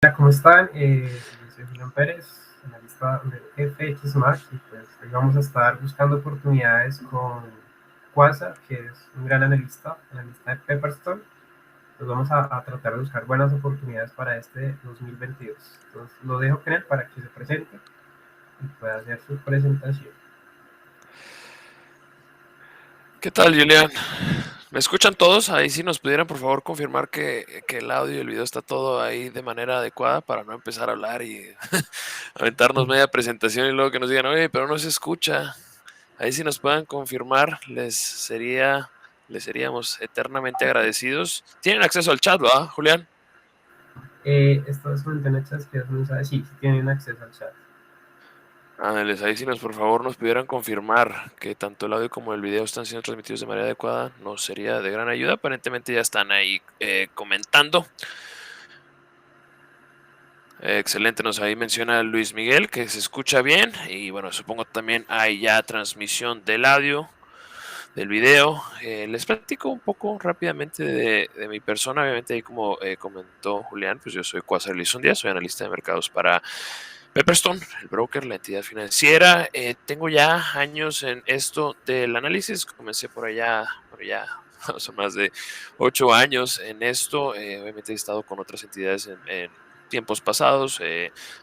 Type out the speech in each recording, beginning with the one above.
Hola, ¿cómo están? Yo soy Julián Pérez, analista de FX Mac, y pues hoy vamos a estar buscando oportunidades con Quasar, que es un gran analista de Pepperstone. Pues vamos a tratar de buscar buenas oportunidades para este 2022. Entonces lo dejo con él para que se presente y pueda hacer su presentación. ¿Qué tal, Julián? ¿Me escuchan todos? Ahí sí nos pudieran por favor confirmar que el audio y el video está todo ahí de manera adecuada para no empezar a hablar y aventarnos media presentación y luego que nos digan, oye, pero no se escucha. Ahí sí nos puedan confirmar, les seríamos eternamente agradecidos. Tienen acceso al chat, ¿verdad, Julián? Estas ventanas que no sabe si tienen acceso al chat. Ándeles, ahí sí por favor nos pudieran confirmar que tanto el audio como el video están siendo transmitidos de manera adecuada, nos sería de gran ayuda. Aparentemente ya están ahí comentando. Excelente, nos ahí menciona Luis Miguel que se escucha bien y bueno, supongo también hay ya transmisión del audio, del video. Les platico un poco rápidamente de mi persona, obviamente ahí como comentó Julián, pues yo soy Quasar Lizundia, soy analista de mercados para Pepperstone, el broker, la entidad financiera. Tengo ya años en esto del análisis, comencé por allá, son más de 8 años en esto. Obviamente he estado con otras entidades en tiempos pasados.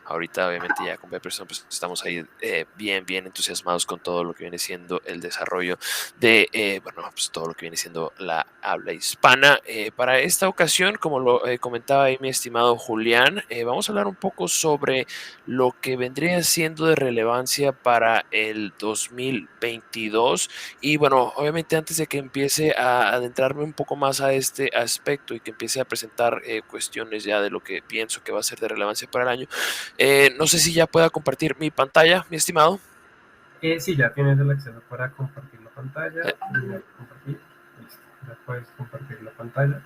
Ahorita, obviamente, ya con Pepperstone, pues estamos ahí bien entusiasmados con todo lo que viene siendo el desarrollo de, bueno, pues todo lo que viene siendo la habla hispana. Para esta ocasión, como lo comentaba ahí mi estimado Julián, vamos a hablar un poco sobre lo que vendría siendo de relevancia para el 2022. Y bueno, obviamente antes de que empiece a adentrarme un poco más a este aspecto y que empiece a presentar cuestiones ya de lo que pienso que va a ser de relevancia para el año, no sé si ya pueda compartir mi pantalla, mi estimado. Sí, ya tienes el acceso para compartir la Eh, pantalla. Compartir. Listo, ya puedes compartir la pantalla.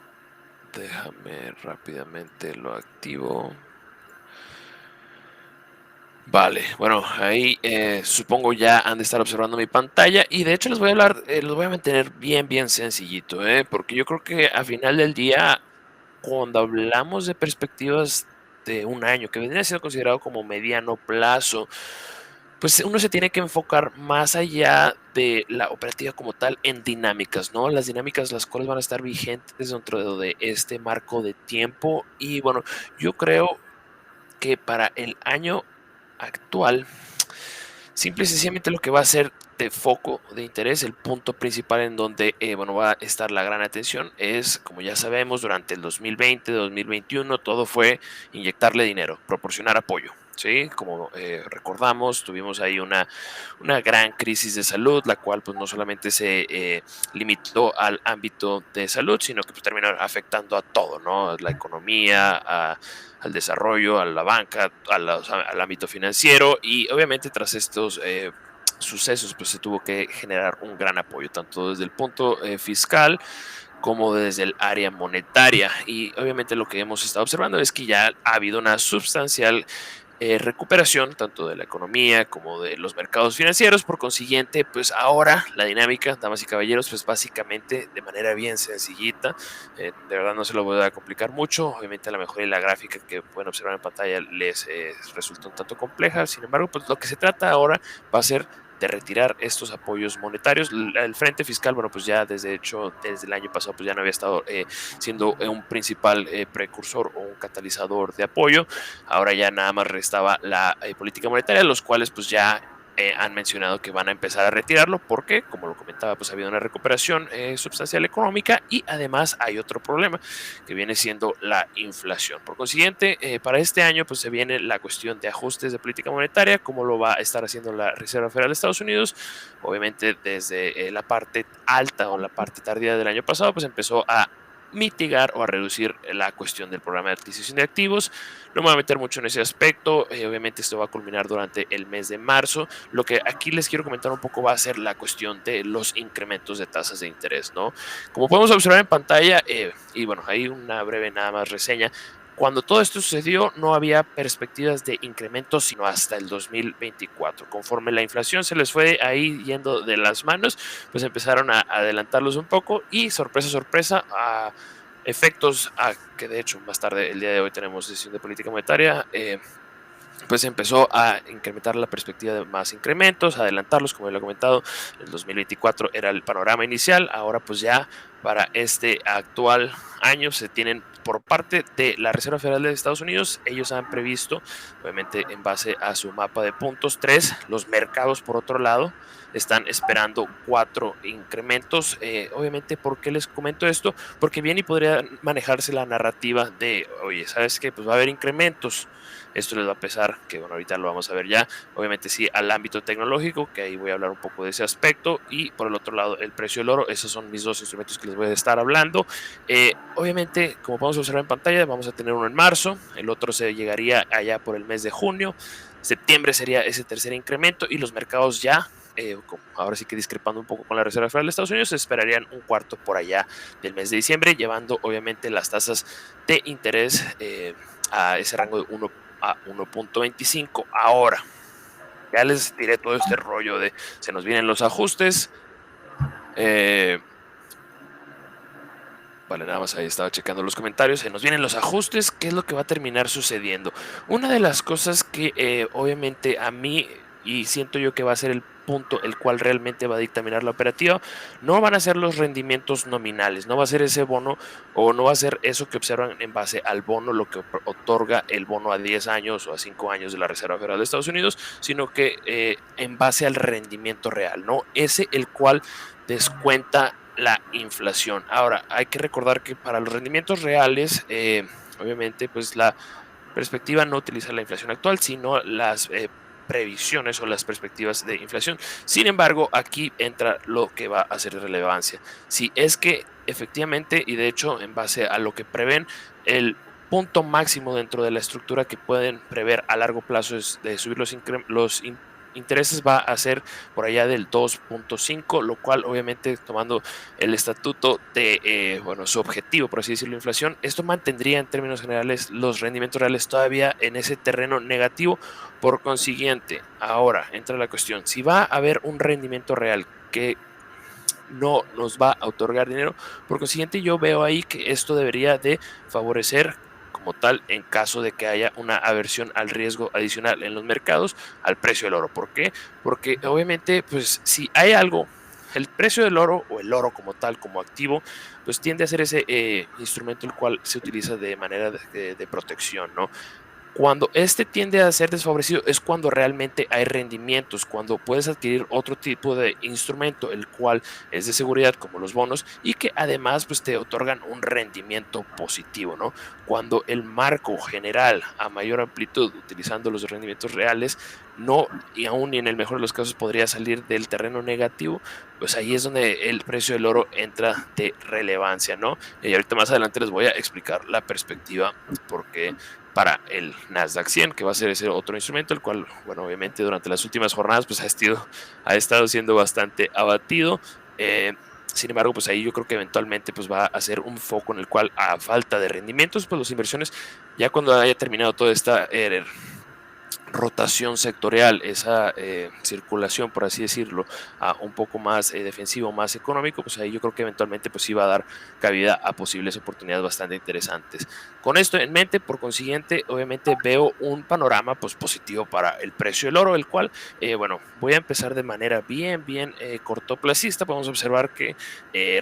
Déjame rápidamente lo activo. Vale, bueno, ahí supongo ya han de estar observando mi pantalla y de hecho les voy a hablar, los voy a mantener bien sencillito, porque yo creo que a final del día, cuando hablamos de perspectivas de un año, que vendría siendo considerado como mediano plazo, pues uno se tiene que enfocar más allá de la operativa como tal en dinámicas, ¿no? Las dinámicas las cuales van a estar vigentes dentro de este marco de tiempo y bueno, yo creo que para el año actual, simple y sencillamente lo que va a ser de foco de interés, el punto principal en donde bueno, va a estar la gran atención es, como ya sabemos, durante el 2020, 2021, todo fue inyectarle dinero, proporcionar apoyo. Sí, como recordamos, tuvimos ahí una gran crisis de salud, la cual pues no solamente se limitó al ámbito de salud, sino que pues, terminó afectando a todo, ¿no? La economía, al desarrollo, a la banca, al ámbito financiero y obviamente tras estos sucesos pues se tuvo que generar un gran apoyo, tanto desde el punto fiscal como desde el área monetaria. Y obviamente lo que hemos estado observando es que ya ha habido una sustancial recuperación tanto de la economía como de los mercados financieros. Por consiguiente, pues ahora la dinámica, damas y caballeros, pues básicamente de manera bien sencillita, de verdad no se lo voy a complicar mucho. Obviamente a lo mejor la gráfica que pueden observar en pantalla les resulta un tanto compleja. Sin embargo, pues lo que se trata ahora va a ser de retirar estos apoyos monetarios. El frente fiscal, bueno, pues ya desde hecho, desde el año pasado, pues ya no había estado siendo un principal precursor o un catalizador de apoyo. Ahora ya nada más restaba la política monetaria, los cuales pues ya han mencionado que van a empezar a retirarlo porque, como lo comentaba, pues ha habido una recuperación sustancial económica y además hay otro problema que viene siendo la inflación. Por consiguiente, para este año pues se viene la cuestión de ajustes de política monetaria, como lo va a estar haciendo la Reserva Federal de Estados Unidos. Obviamente desde la parte alta o la parte tardía del año pasado pues empezó a mitigar o a reducir la cuestión del programa de adquisición de activos. No me voy a meter mucho en ese aspecto. Obviamente esto va a culminar durante el mes de marzo. Lo que aquí les quiero comentar un poco va a ser la cuestión de los incrementos de tasas de interés, ¿no? Como podemos observar en pantalla, y bueno, hay una breve nada más reseña. Cuando todo esto sucedió, no había perspectivas de incremento, sino hasta el 2024. Conforme la inflación se les fue ahí yendo de las manos, pues empezaron a adelantarlos un poco y sorpresa, efectos a que de hecho más tarde el día de hoy tenemos decisión de política monetaria, pues empezó a incrementar la perspectiva de más incrementos, adelantarlos, como ya lo he comentado, el 2024 era el panorama inicial, ahora pues ya para este actual año se tienen por parte de la Reserva Federal de Estados Unidos, ellos han previsto, obviamente en base a su mapa de puntos, 3, los mercados por otro lado están esperando 4 incrementos. Obviamente, ¿por qué les comento esto? Porque bien y podría manejarse la narrativa de, oye, ¿sabes qué? Pues va a haber incrementos, esto les va a pesar, que bueno, ahorita lo vamos a ver ya, obviamente sí, al ámbito tecnológico, que ahí voy a hablar un poco de ese aspecto, y por el otro lado, el precio del oro, esos son mis dos instrumentos que les voy a estar hablando. Obviamente, como podemos observar en pantalla, vamos a tener uno en marzo, el otro se llegaría allá por el mes de junio, septiembre sería ese tercer incremento, y los mercados ya ahora sí que discrepando un poco con la Reserva Federal de Estados Unidos, se esperarían un cuarto por allá del mes de diciembre, llevando obviamente las tasas de interés a ese rango de 1 a 1.25. Ahora, ya les diré todo este rollo de se nos vienen los ajustes. Vale, nada más ahí estaba checando los comentarios. Se nos vienen los ajustes. ¿Qué es lo que va a terminar sucediendo? Una de las cosas que obviamente a mí, y siento yo que va a ser el punto el cual realmente va a dictaminar la operativa, no van a ser los rendimientos nominales, no va a ser ese bono o no va a ser eso que observan en base al bono, lo que otorga el bono a 10 años o a 5 años de la Reserva Federal de Estados Unidos, sino que en base al rendimiento real, ¿no? Ese el cual descuenta la inflación. Ahora, hay que recordar que para los rendimientos reales, obviamente, pues la perspectiva no utiliza la inflación actual, sino las previsiones o las perspectivas de inflación. Sin embargo, aquí entra lo que va a ser relevancia. Si es que efectivamente, y de hecho, en base a lo que prevén, el punto máximo dentro de la estructura que pueden prever a largo plazo es de subir los intereses va a ser por allá del 2.5, lo cual obviamente tomando el estatuto de, bueno, su objetivo, por así decirlo, inflación, esto mantendría en términos generales los rendimientos reales todavía en ese terreno negativo. Por consiguiente, ahora entra la cuestión, si va a haber un rendimiento real que no nos va a otorgar dinero, por consiguiente yo veo ahí que esto debería de favorecer como tal en caso de que haya una aversión al riesgo adicional en los mercados al precio del oro. ¿Por qué? Porque obviamente pues si hay algo, el precio del oro o el oro como tal, como activo, pues tiende a ser ese instrumento el cual se utiliza de manera de protección, ¿no? Cuando este tiende a ser desfavorecido es cuando realmente hay rendimientos, cuando puedes adquirir otro tipo de instrumento, el cual es de seguridad como los bonos y que además pues te otorgan un rendimiento positivo, ¿no? Cuando el marco general a mayor amplitud utilizando los rendimientos reales no, y aún y en el mejor de los casos podría salir del terreno negativo, pues ahí es donde el precio del oro entra de relevancia, ¿no? Y ahorita más adelante les voy a explicar la perspectiva porque para el Nasdaq 100, que va a ser ese otro instrumento, el cual, bueno, obviamente durante las últimas jornadas pues ha estado siendo bastante abatido. Sin embargo, pues ahí yo creo que eventualmente pues va a ser un foco en el cual a falta de rendimientos, pues las inversiones, ya cuando haya terminado toda esta rotación sectorial, esa circulación, por así decirlo, a un poco más defensivo, más económico, pues ahí yo creo que eventualmente pues iba a dar cabida a posibles oportunidades bastante interesantes. Con esto en mente, por consiguiente, obviamente veo un panorama pues positivo para el precio del oro, el cual, bueno, voy a empezar de manera bien cortoplacista. Podemos observar que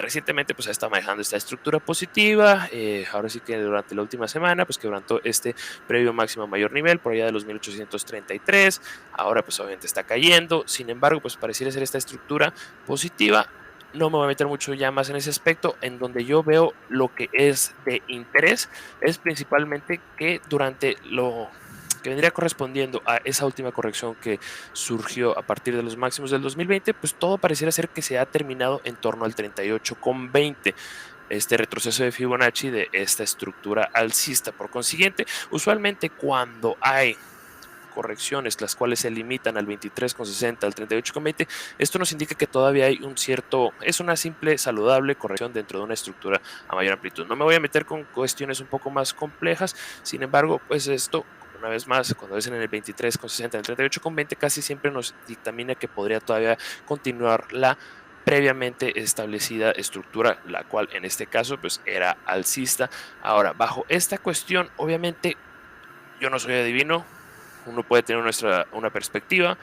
recientemente pues ha estado manejando esta estructura positiva, ahora sí que durante la última semana pues quebrantó este previo máximo a mayor nivel por allá de los 1833, ahora pues obviamente está cayendo, sin embargo pues pareciera ser esta estructura positiva. No me voy a meter mucho ya más en ese aspecto, en donde yo veo lo que es de interés es principalmente que durante lo que vendría correspondiendo a esa última corrección que surgió a partir de los máximos del 2020, pues todo pareciera ser que se ha terminado en torno al 38,20, este retroceso de Fibonacci de esta estructura alcista. Por consiguiente, usualmente cuando hay correcciones las cuales se limitan al 23,60, al 38,20, esto nos indica que todavía hay un cierto, es una simple saludable corrección dentro de una estructura a mayor amplitud. No me voy a meter con cuestiones un poco más complejas, sin embargo, pues esto una vez más, cuando es en el 23,60, en el 38,20, casi siempre nos dictamina que podría todavía continuar la previamente establecida estructura, la cual en este caso pues era alcista. Ahora, bajo esta cuestión, obviamente yo no soy adivino, uno puede tener una perspectiva,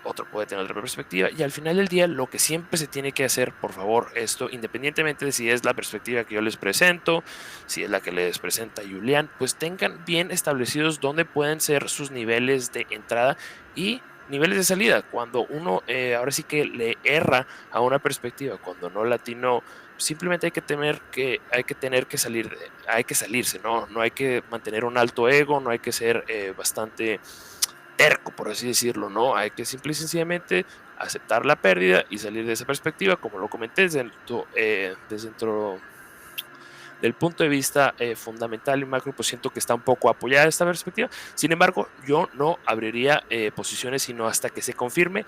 otro puede tener otra perspectiva, y al final del día lo que siempre se tiene que hacer, por favor, esto, independientemente de si es la perspectiva que yo les presento, si es la que les presenta Julián, pues tengan bien establecidos dónde pueden ser sus niveles de entrada y niveles de salida. Cuando uno ahora sí que le erra a una perspectiva, cuando no latino, simplemente hay que tener que salir, hay que salirse, no hay que mantener un alto ego, no hay que ser bastante terco, por así decirlo, ¿no? Hay que simple y sencillamente aceptar la pérdida y salir de esa perspectiva, como lo comenté, desde dentro del punto de vista fundamental y macro, pues siento que está un poco apoyada esta perspectiva. Sin embargo, yo no abriría posiciones sino hasta que se confirme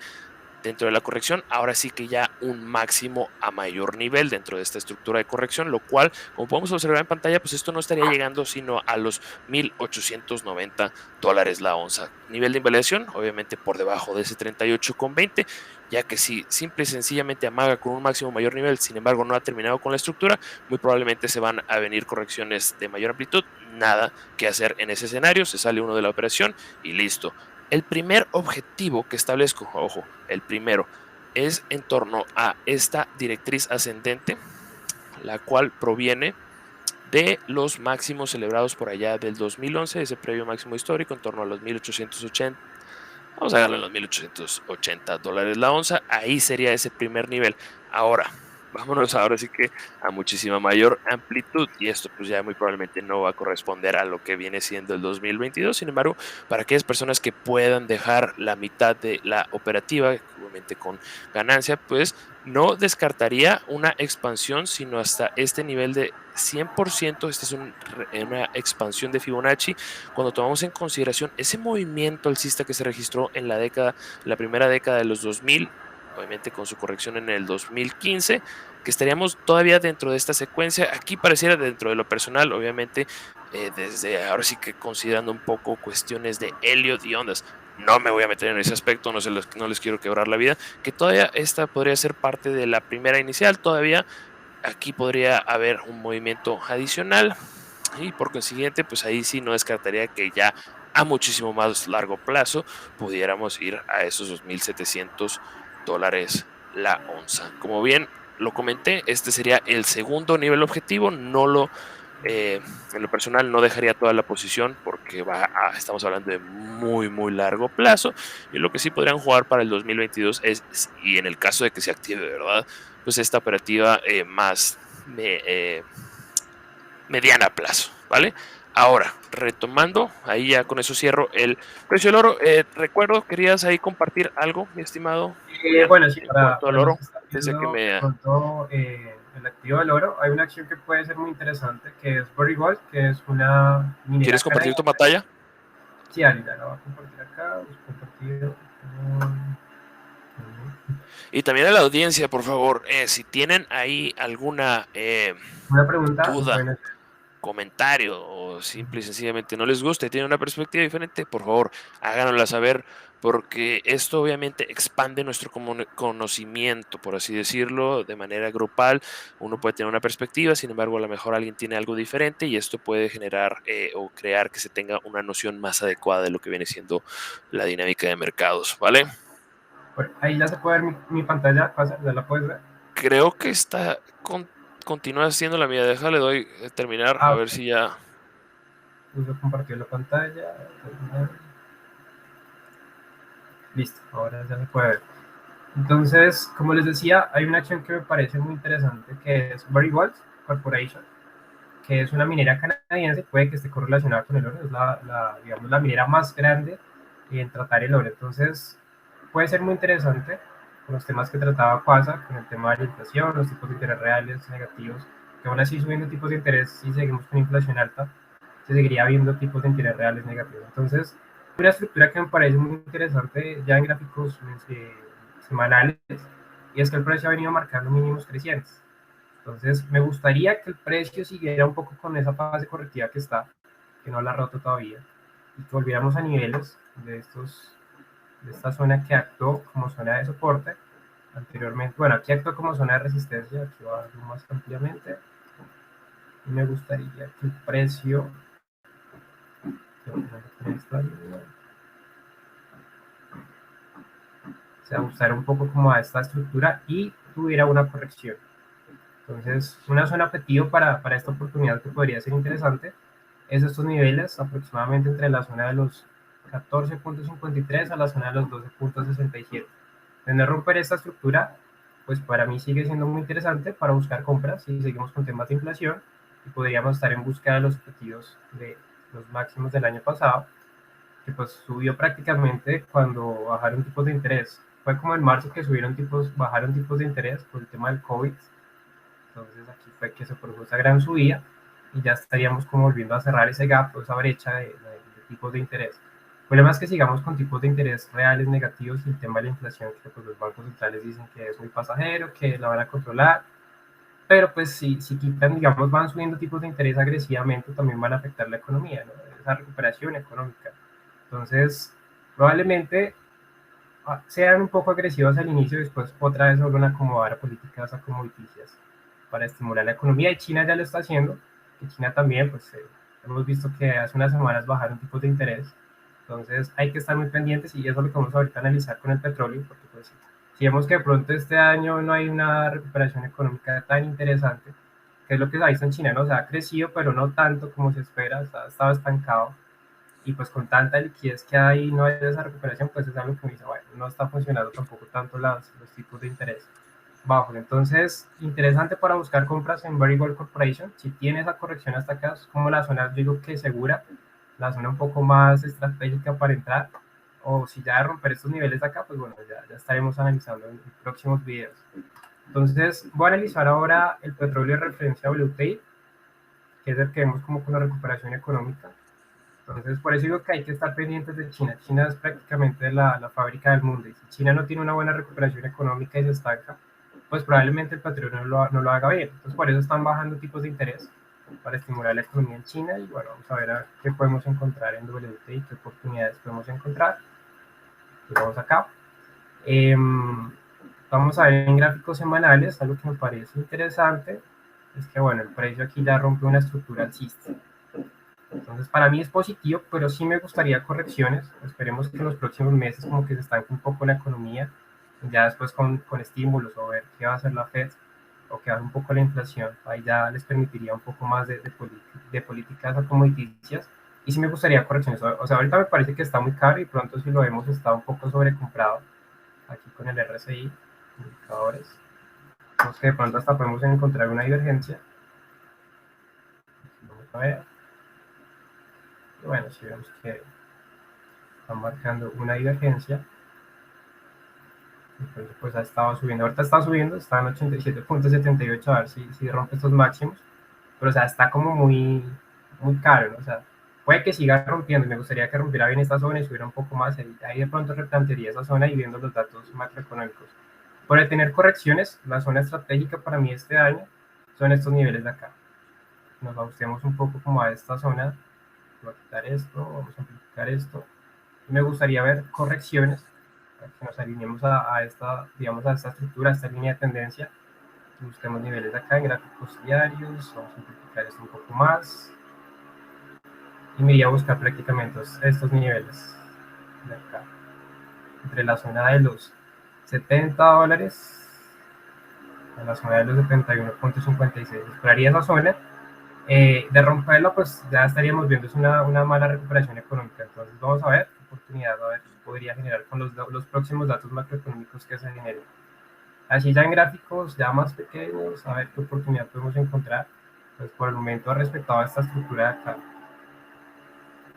dentro de la corrección, ahora sí que ya un máximo a mayor nivel dentro de esta estructura de corrección, lo cual, como podemos observar en pantalla, pues esto no estaría llegando sino a los $1,890 la onza. Nivel de invalidación, obviamente por debajo de ese 38,20, ya que si simple y sencillamente amaga con un máximo mayor nivel, sin embargo no ha terminado con la estructura, muy probablemente se van a venir correcciones de mayor amplitud, nada que hacer en ese escenario, se sale uno de la operación y listo. El primer objetivo que establezco, ojo, el primero, es en torno a esta directriz ascendente, la cual proviene de los máximos celebrados por allá del 2011, ese previo máximo histórico, en torno a los 1880. Vamos a darle los $1,880 la onza. Ahí sería ese primer nivel. Ahora, vámonos ahora sí que a muchísima mayor amplitud. Y esto pues ya muy probablemente no va a corresponder a lo que viene siendo el 2022. Sin embargo, para aquellas personas que puedan dejar la mitad de la operativa, obviamente con ganancia, pues no descartaría una expansión, sino hasta este nivel de 100%. Esta es una expansión de Fibonacci cuando tomamos en consideración ese movimiento alcista que se registró en la primera década de los 2000, obviamente con su corrección en el 2015, que estaríamos todavía dentro de esta secuencia. Aquí pareciera dentro de lo personal, obviamente, desde ahora sí que considerando un poco cuestiones de Elliot y ondas. No me voy a meter en ese aspecto, no les quiero quebrar la vida, que todavía esta podría ser parte de la primera inicial, todavía aquí podría haber un movimiento adicional y por consiguiente, pues ahí sí no descartaría que ya a muchísimo más largo plazo pudiéramos ir a esos $2,700 la onza. Como bien lo comenté, este sería el segundo nivel objetivo. En lo personal no dejaría toda la posición porque estamos hablando de muy largo plazo. Y lo que sí podrían jugar para el 2022 y en el caso de que se active de verdad, pues esta operativa más mediana plazo, ¿vale? Ahora, retomando, ahí ya con eso cierro el precio del oro. Recuerdo, querías ahí compartir algo, mi estimado Julián, Bueno, sí, en cuanto al para los oro, que están antes de que viendo de me... pronto el activo del oro, hay una acción que puede ser muy interesante, que es Buried Gold, que es una minera ¿Quieres compartir canadiense. tu pantalla? Sí, Alida, la voy a compartir acá, compartir. Y también a la audiencia, por favor, si tienen ahí alguna Una pregunta, lo duda, pueden hacer. comentario o simple y sencillamente no les gusta y tienen una perspectiva diferente, por favor, háganosla saber porque esto obviamente expande nuestro conocimiento, por así decirlo, de manera grupal. Uno puede tener una perspectiva, sin embargo, a lo mejor alguien tiene algo diferente y esto puede generar o crear que se tenga una noción más adecuada de lo que viene siendo la dinámica de mercados, ¿vale? Bueno, ahí ya se puede ver mi pantalla, pasa, ya la puedes ver. Creo que continúa siendo la mía. Déjale, doy terminar, a Ah, ver ok, si ya. puso compartir la pantalla. Listo, ahora ya se puede ver. Entonces, como les decía, hay una acción que me parece muy interesante que es Buried Gold Corporation, que es una minera canadiense, puede que esté correlacionada con el oro, es digamos, la minera más grande en tratar el oro. Entonces, puede ser muy interesante con los temas que trataba Quasa, con el tema de la inflación, los tipos de interés reales negativos, que aún así subiendo tipos de interés, si seguimos con inflación alta, se seguiría viendo tipos de interés reales negativos. Entonces, una estructura que me parece muy interesante ya en gráficos semanales, y es que el precio ha venido marcando mínimos crecientes. Entonces, me gustaría que el precio siguiera un poco con esa fase correctiva que está, que no la ha roto todavía, y que volviéramos a niveles de esta zona que actuó como zona de soporte, anteriormente. Bueno, aquí actúa como zona de resistencia, aquí va algo más ampliamente. Y me gustaría que el precio se ajustara un poco como a esta estructura y tuviera una corrección. Entonces, una zona objetivo para esta oportunidad que podría ser interesante es estos niveles aproximadamente entre la zona de los 14.53 a la zona de los 12.67. Tener romper esta estructura, pues para mí sigue siendo muy interesante para buscar compras si seguimos con temas de inflación y podríamos estar en busca de los objetivos de los máximos del año pasado, que pues subió prácticamente cuando bajaron tipos de interés. Fue como en marzo que bajaron tipos de interés por el tema del COVID. Entonces aquí fue que se produjo esa gran subida y ya estaríamos como volviendo a cerrar ese gap o esa brecha de tipos de interés. El problema es que sigamos con tipos de interés reales negativos y el tema de la inflación, que pues los bancos centrales dicen que es muy pasajero, que la van a controlar, pero pues si quitan, digamos, van subiendo tipos de interés agresivamente, también van a afectar la economía, ¿no? Esa recuperación económica. Entonces, probablemente sean un poco agresivos al inicio y después otra vez vuelven a acomodar políticas acomoditicias para estimular la economía, y China ya lo está haciendo, que China también, pues hemos visto que hace unas semanas bajaron tipos de interés, entonces hay que estar muy pendientes y eso es lo que vamos a ahorita a analizar con el petróleo, porque pues si vemos que de pronto este año no hay una recuperación económica tan interesante, que es lo que se ha visto en China, ¿no? O sea, ha crecido, pero no tanto como se espera, o sea, ha estado estancado, y pues con tanta liquidez que hay no hay esa recuperación, pues es algo que me dice, bueno, no está funcionando tampoco tanto los tipos de interés bajos. Entonces, interesante para buscar compras en Variable Corporation. Si tiene esa corrección hasta acá, es como la zona, digo que segura, la zona un poco más estratégica para entrar. O si ya de romper estos niveles de acá, pues bueno, ya estaremos analizando en próximos videos. Entonces, voy a analizar ahora el petróleo de referencia WTI, que es el que vemos como con la recuperación económica. Entonces, por eso digo que hay que estar pendientes de China. China es prácticamente la fábrica del mundo. Y si China no tiene una buena recuperación económica y se estanca, pues probablemente el petróleo no lo haga bien. Entonces, por eso están bajando tipos de interés para estimular la economía en China. Y bueno, vamos a ver qué podemos encontrar en WTI, qué oportunidades podemos encontrar. Y vamos acá. Vamos a ver en gráficos semanales, algo que me parece interesante, es que bueno, el precio aquí ya rompe una estructura alcista. Entonces, para mí es positivo, pero sí me gustaría correcciones. Esperemos que en los próximos meses como que se estanque un poco la economía, ya después con estímulos o ver qué va a hacer la Fed o qué va a hacer un poco la inflación. Ahí ya les permitiría un poco más de políticas acomoditicias. Y sí me gustaría correcciones. O sea, ahorita me parece que está muy caro y pronto si lo vemos está un poco sobrecomprado aquí con el RSI, indicadores. Entonces, que de pronto hasta podemos encontrar una divergencia. Vamos a ver. Y bueno, si vemos que están marcando una divergencia, entonces pues ha estado subiendo, ahorita está subiendo, está en 87.78, a ver si rompe estos máximos, pero o sea, está como muy caro, ¿no? O sea, puede que siga rompiendo, me gustaría que rompiera bien esta zona y subiera un poco más, ahí de pronto replantearía esa zona y viendo los datos macroeconómicos. Por tener correcciones, la zona estratégica para mí este año son estos niveles de acá. Nos ajustemos un poco como a esta zona, voy a quitar esto, vamos a amplificar esto, me gustaría ver correcciones para que nos alineemos a esta, digamos, a esta estructura, a esta línea de tendencia. Busquemos niveles de acá en gráficos diarios, vamos a simplificar esto un poco más y me iría a buscar prácticamente estos niveles de acá, entre la zona de los $70 a la zona de los 71.56. Esperaría esa zona. De romperla, pues ya estaríamos viendo es una mala recuperación económica. Entonces, vamos a ver qué oportunidad a ver, podría generar con los próximos datos macroeconómicos que se generen. Así ya en gráficos ya más pequeños, a ver qué oportunidad podemos encontrar. Pues por el momento ha respetado esta estructura de acá.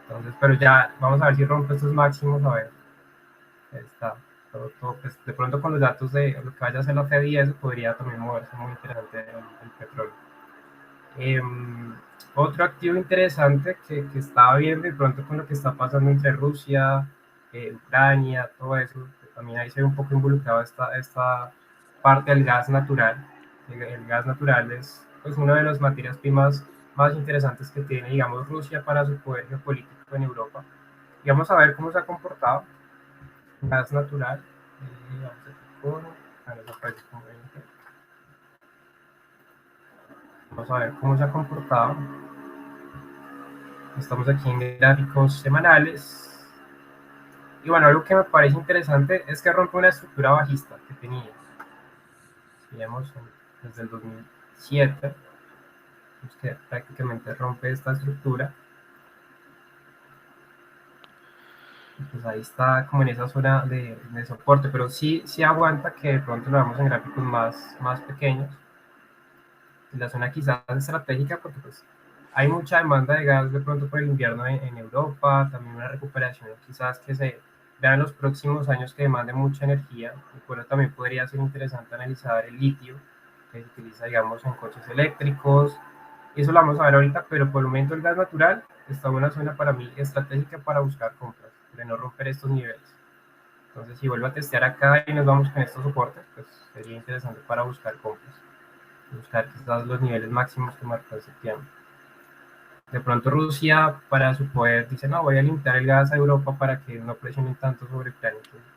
Entonces, pero ya vamos a ver si rompe estos máximos, a ver. Ahí está. Pues, de pronto con los datos de lo que vaya a hacer la Fed y eso podría también moverse muy interesante el petróleo. Otro activo interesante que estaba viendo y pronto con lo que está pasando entre Rusia, Ucrania, todo eso, también ahí se ve un poco involucrado esta parte del gas natural. El gas natural es pues, una de las materias primas más interesantes que tiene, digamos, Rusia para su poder geopolítico en Europa. Y vamos a ver cómo se ha comportado el gas natural. Vamos a ver esa precio como 20. Vamos a ver cómo se ha comportado. Estamos aquí en gráficos semanales. Y bueno, algo que me parece interesante es que rompe una estructura bajista que tenía. Si vemos desde el 2007, pues que prácticamente rompe esta estructura. Pues ahí está como en esa zona de soporte, pero sí aguanta que de pronto lo vemos en gráficos más pequeños. En la zona quizás estratégica, porque pues hay mucha demanda de gas de pronto por el invierno en Europa, también una recuperación quizás que se vea en los próximos años que demande mucha energía, y por eso también podría ser interesante analizar el litio, que se utiliza, digamos, en coches eléctricos. Eso lo vamos a ver ahorita, pero por el momento el gas natural está en una zona para mí estratégica para buscar compras, de no romper estos niveles. Entonces, si vuelvo a testear acá y nos vamos con estos soportes, pues sería interesante para buscar compras, buscar quizás los niveles máximos que marcó en septiembre. De pronto Rusia, para su poder, dice, no, voy a limitar el gas a Europa para que no presionen tanto sobre Ucrania. Entonces,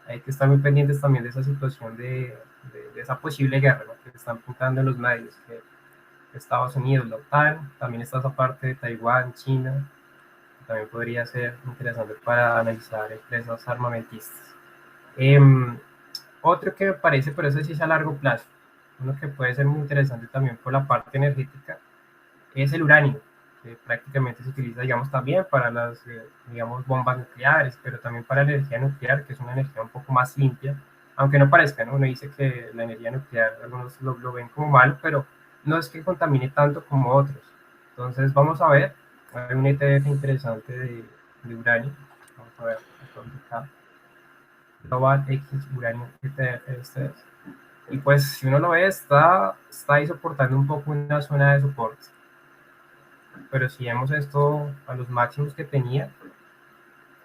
hay que estar muy pendientes también de esa situación de esa posible guerra, ¿no?, que están pintando en los medios, que Estados Unidos, la OTAN, también está esa parte de Taiwán, China, que también podría ser interesante para analizar empresas armamentistas. Otro que me parece, pero eso sí es a largo plazo, uno que puede ser muy interesante también por la parte energética, es el uranio, que prácticamente se utiliza, digamos, también para las, digamos, bombas nucleares, pero también para la energía nuclear, que es una energía un poco más limpia, aunque no parezca, ¿no? Uno dice que la energía nuclear, algunos lo ven como mal, pero no es que contamine tanto como otros. Entonces, vamos a ver, hay un ETF interesante de uranio, vamos a ver, acá, Global X Uranio ETF, este es. Y pues, si uno lo ve, está ahí soportando un poco una zona de soporte. Pero si vemos esto a los máximos que tenía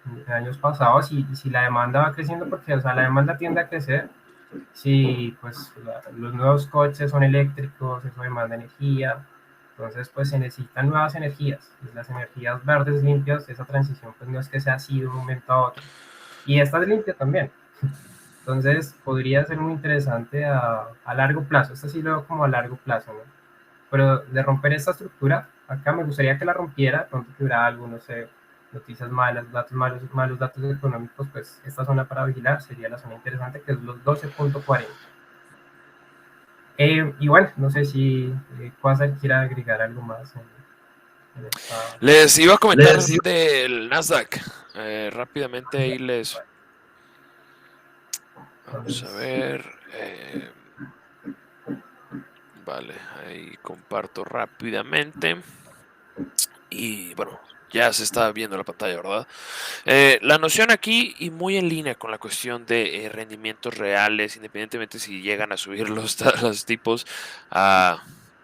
en años pasados, y si la demanda va creciendo, porque, o sea, la demanda tiende a crecer, si pues los nuevos coches son eléctricos, eso demanda energía, entonces pues se necesitan nuevas energías, y las energías verdes limpias, esa transición pues no es que sea así de un momento a otro, y esta es limpia también. Entonces podría ser muy interesante a largo plazo, esto sí lo veo como a largo plazo, ¿no? Pero de romper esta estructura, acá me gustaría que la rompiera, pronto que hubiera algo, no sé, noticias malas, datos malos datos económicos, pues esta zona para vigilar sería la zona interesante, que es los 12.40. Y bueno, no sé si Quasar quiera agregar algo más en esta... Les iba a comentar del Nasdaq. Rápidamente ahí les... Vamos a ver. Vale, ahí comparto rápidamente. Y bueno, ya se está viendo la pantalla, ¿verdad? La noción aquí, y muy en línea con la cuestión de rendimientos reales, independientemente si llegan a subir los tipos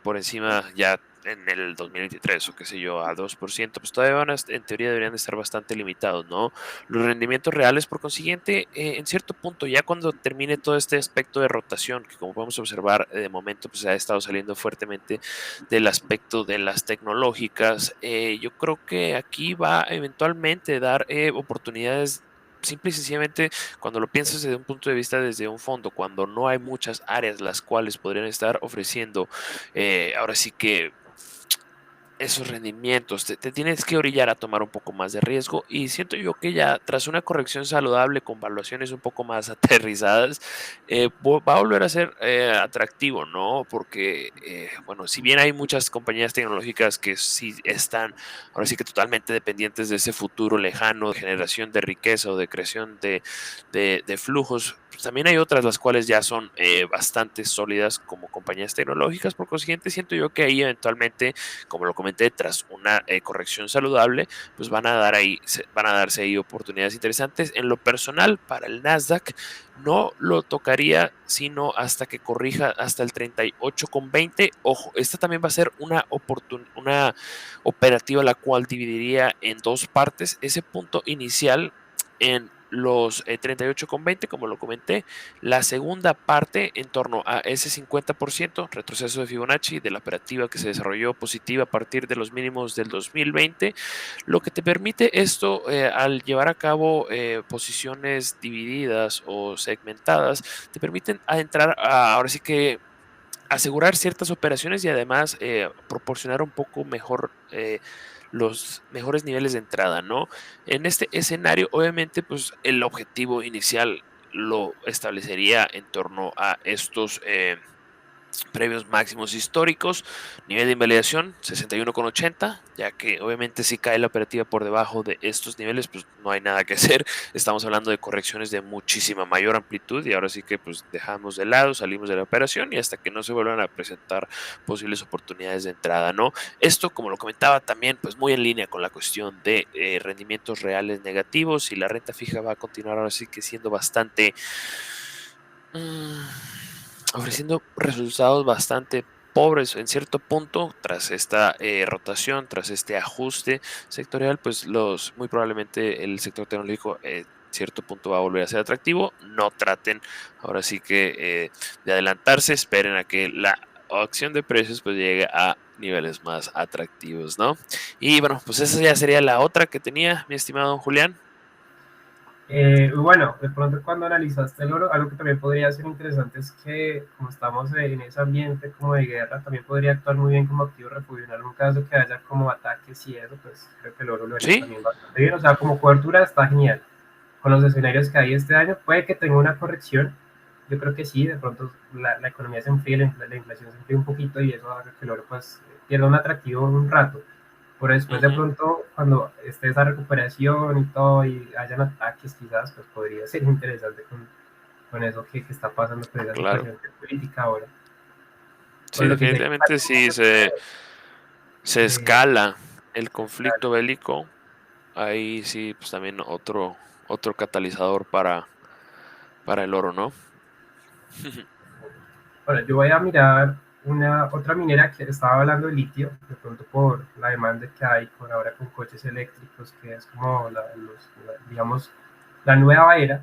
por encima ya en el 2023 o qué sé yo, a 2%, pues todavía en teoría deberían de estar bastante limitados, ¿no? Los rendimientos reales, por consiguiente, en cierto punto, ya cuando termine todo este aspecto de rotación, que como podemos observar, de momento pues ha estado saliendo fuertemente del aspecto de las tecnológicas, yo creo que aquí va a eventualmente dar oportunidades. Simple y sencillamente, cuando lo piensas desde un punto de vista desde un fondo, cuando no hay muchas áreas las cuales podrían estar ofreciendo, ahora sí que esos rendimientos, te tienes que orillar a tomar un poco más de riesgo, y siento yo que ya tras una corrección saludable con valuaciones un poco más aterrizadas, va a volver a ser atractivo, ¿no? Porque, bueno, si bien hay muchas compañías tecnológicas que sí están ahora sí que totalmente dependientes de ese futuro lejano de generación de riqueza o de creación de flujos, pues también hay otras las cuales ya son bastante sólidas como compañías tecnológicas. Por consiguiente, siento yo que ahí eventualmente, como lo comenté, tras una corrección saludable, pues van a darse ahí oportunidades interesantes. En lo personal, para el Nasdaq, no lo tocaría sino hasta que corrija hasta el 38,20. Ojo, esta también va a ser una operativa la cual dividiría en dos partes. Ese punto inicial en los 38,20, como lo comenté. La segunda parte en torno a ese 50%, retroceso de Fibonacci de la operativa que se desarrolló positiva a partir de los mínimos del 2020, lo que te permite esto al llevar a cabo posiciones divididas o segmentadas, te permiten entrar ahora sí que asegurar ciertas operaciones y además proporcionar un poco mejor los mejores niveles de entrada, ¿no? En este escenario, obviamente, pues el objetivo inicial lo establecería en torno a estos previos máximos históricos. Nivel de invalidación 61,80, ya que obviamente si cae la operativa por debajo de estos niveles, pues no hay nada que hacer. Estamos hablando de correcciones de muchísima mayor amplitud y ahora sí que pues dejamos de lado, salimos de la operación y hasta que no se vuelvan a presentar posibles oportunidades de entrada, ¿no? Esto, como lo comentaba también, pues muy en línea con la cuestión de rendimientos reales negativos, y la renta fija va a continuar ahora sí que siendo bastante ofreciendo resultados bastante pobres en cierto punto tras esta rotación, tras este ajuste sectorial. Pues muy probablemente el sector tecnológico cierto punto va a volver a ser atractivo. No traten ahora sí que de adelantarse, esperen a que la acción de precios pues llegue a niveles más atractivos, ¿no? Y bueno, pues esa ya sería la otra que tenía, mi estimado don Julián. Bueno, de pronto cuando analizaste el oro, algo que también podría ser interesante es que como estamos en ese ambiente como de guerra, también podría actuar muy bien como activo refugio en algún caso que haya como ataques y eso, pues creo que el oro lo haría Sí, también bastante bien. O sea, como cobertura está genial. Con los escenarios que hay este año, puede que tenga una corrección. Yo creo que sí, de pronto la economía se enfríe, la inflación se enfríe un poquito y eso haga que el oro pues pierda un atractivo un rato. Pero después de pronto, cuando esté esa recuperación y todo, y hayan ataques quizás, pues podría ser interesante con eso que está pasando con esa claro. situación política ahora. Sí, Con lo que sería definitivamente sí se eh, escala el conflicto bélico. Ahí sí, pues también otro catalizador para el oro, ¿no? bueno, yo voy a mirar una otra minera que estaba hablando de litio, de pronto por la demanda que hay ahora con coches eléctricos, que es como digamos, la nueva era,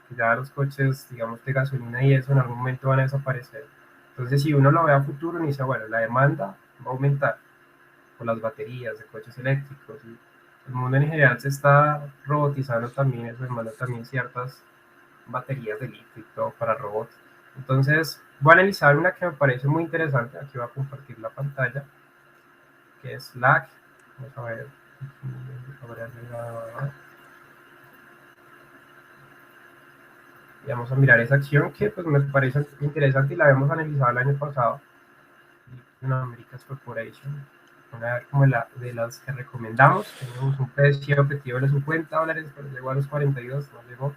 que ya los coches, digamos, de gasolina y eso en algún momento van a desaparecer. Entonces, si uno lo ve a futuro, y dice, bueno, la demanda va a aumentar por las baterías de coches eléctricos y el mundo en general se está robotizando también, eso demanda también ciertas baterías de litio y todo para robots. Entonces, voy a analizar una que me parece muy interesante. Aquí voy a compartir la pantalla, que es LAC. Vamos a ver. Y vamos a mirar esa acción que pues, me parece interesante y la habíamos analizado el año pasado. En Americas Corporation. Una como de las que recomendamos. Tenemos un precio objetivo de los $50, pero llegó a los 42, no llegó.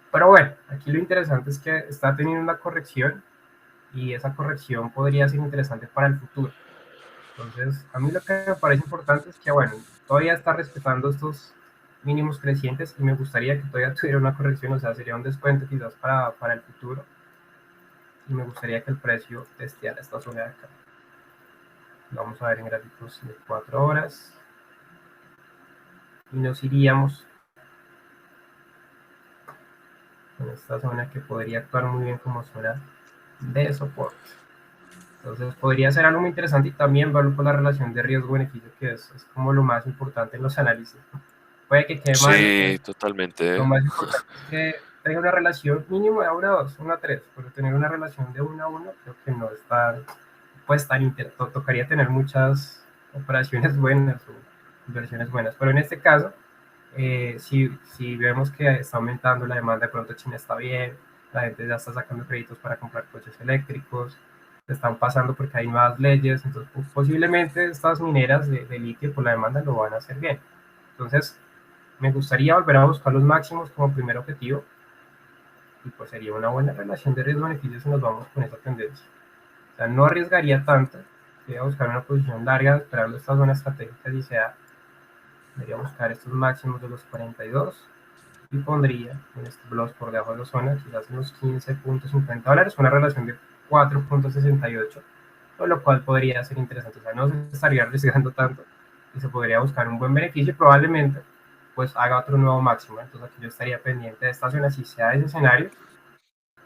Pero bueno, aquí lo interesante es que está teniendo una corrección y esa corrección podría ser interesante para el futuro. Entonces, a mí lo que me parece importante es que, bueno, todavía está respetando estos mínimos crecientes y me gustaría que todavía tuviera una corrección, o sea, sería un descuento quizás para el futuro y me gustaría que el precio testeara esta zona de acá. Vamos a ver en gráficos de 4 horas y nos iríamos en esta zona que podría actuar muy bien como zona de soporte. Entonces podría ser algo muy interesante y también verlo por la relación de riesgo-beneficio, que es como lo más importante en los análisis. Puede que quede mal, Sí, totalmente, lo ¿eh? más importante es que tenga una relación mínimo de 1 a 2, 1 a 3, pero tener una relación de 1 a 1 creo que no es tan, pues tan tocaría tener muchas operaciones buenas o inversiones buenas, pero en este caso, si vemos que está aumentando la demanda, de pronto China está bien, la gente ya está sacando créditos para comprar coches eléctricos, están pasando porque hay nuevas leyes, entonces posiblemente estas mineras de litio por la demanda lo van a hacer bien. Entonces, me gustaría volver a buscar los máximos como primer objetivo y pues sería una buena relación de riesgo-beneficio si nos vamos con esa tendencia. O sea, no arriesgaría tanto, sería buscar una posición larga esperando esta zona estratégica y sea, debería buscar estos máximos de los 42 y pondría un stop loss por debajo de la zona, quizás unos $15.50, una relación de 4.68, con lo cual podría ser interesante. O sea, no se estaría arriesgando tanto y se podría buscar un buen beneficio probablemente pues haga otro nuevo máximo. Entonces aquí yo estaría pendiente de esta zona, si sea ese escenario,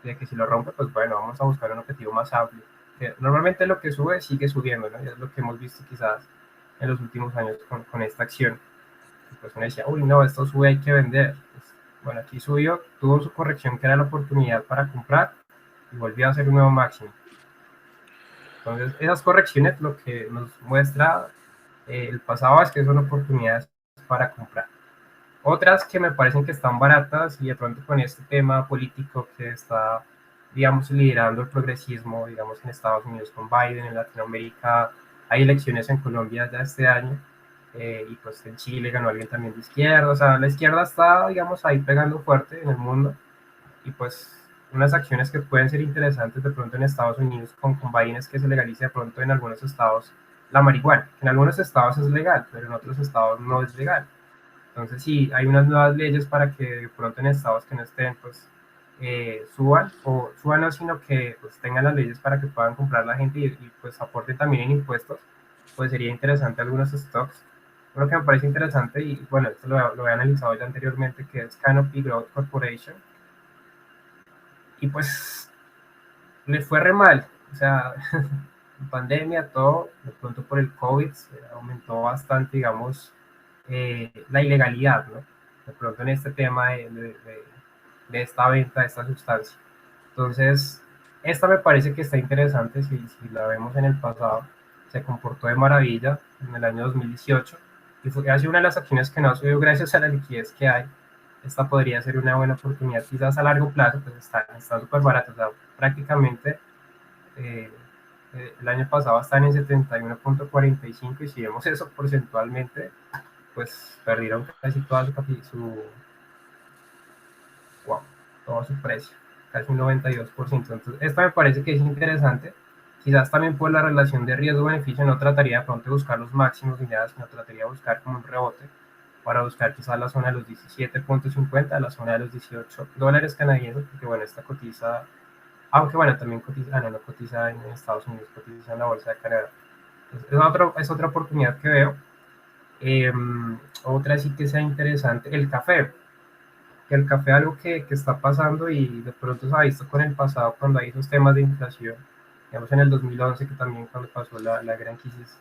de que si lo rompe, pues bueno, vamos a buscar un objetivo más amplio. Que normalmente lo que sube sigue subiendo, ¿no? Y es lo que hemos visto quizás en los últimos años con esta acción. Y pues uno decía, uy, no, esto sube, hay que vender. Pues, bueno, aquí subió, tuvo su corrección que era la oportunidad para comprar y volvió a hacer un nuevo máximo. Entonces, esas correcciones lo que nos muestra el pasado es que son oportunidades para comprar. Otras que me parecen que están baratas y de pronto con este tema político que está, digamos, liderando el progresismo, digamos, en Estados Unidos con Biden, en Latinoamérica hay elecciones en Colombia ya este año, y pues en Chile ganó alguien también de izquierda, o sea, la izquierda está, digamos, ahí pegando fuerte en el mundo y pues unas acciones que pueden ser interesantes de pronto en Estados Unidos con Biden es que se legalice de pronto en algunos estados la marihuana, que en algunos estados es legal, pero en otros estados no es legal. Entonces, sí, hay unas nuevas leyes para que de pronto en estados que no estén, pues suban, o suban no, sino que pues, tengan las leyes para que puedan comprar la gente y pues aporten también en impuestos, pues sería interesante algunos stocks. Uno que me parece interesante, y bueno, esto lo he analizado ya anteriormente, que es Canopy Growth Corporation, y pues le fue re mal, o sea, pandemia, todo, de pronto por el COVID aumentó bastante, digamos, la ilegalidad, ¿no? De pronto en este tema de esta venta de esta sustancia. Entonces, esta me parece que está interesante si la vemos en el pasado. Se comportó de maravilla en el año 2018 y ha sido una de las acciones que no ha subido gracias a la liquidez que hay. Esta podría ser una buena oportunidad, quizás a largo plazo, pues está súper barato, o sea, prácticamente eh, el año pasado están en 71.45 y si vemos eso porcentualmente, pues perdieron casi toda wow, todo su precio, casi un 92%. Entonces, esta me parece que es interesante. Quizás también por la relación de riesgo-beneficio no trataría de pronto de buscar los máximos ni nada, sino trataría de buscar como un rebote para buscar quizás la zona de los 17.50, la zona de los $18 canadienses, porque bueno, esta cotiza, aunque bueno, también cotiza, no cotiza en Estados Unidos, cotiza en la bolsa de Canadá. Es otra oportunidad que veo. Eh, Otra sí que sea interesante, el café. Que el café es algo que está pasando y de pronto se ha visto con el pasado cuando hay esos temas de inflación. Digamos en el 2011 que también cuando pasó la gran crisis,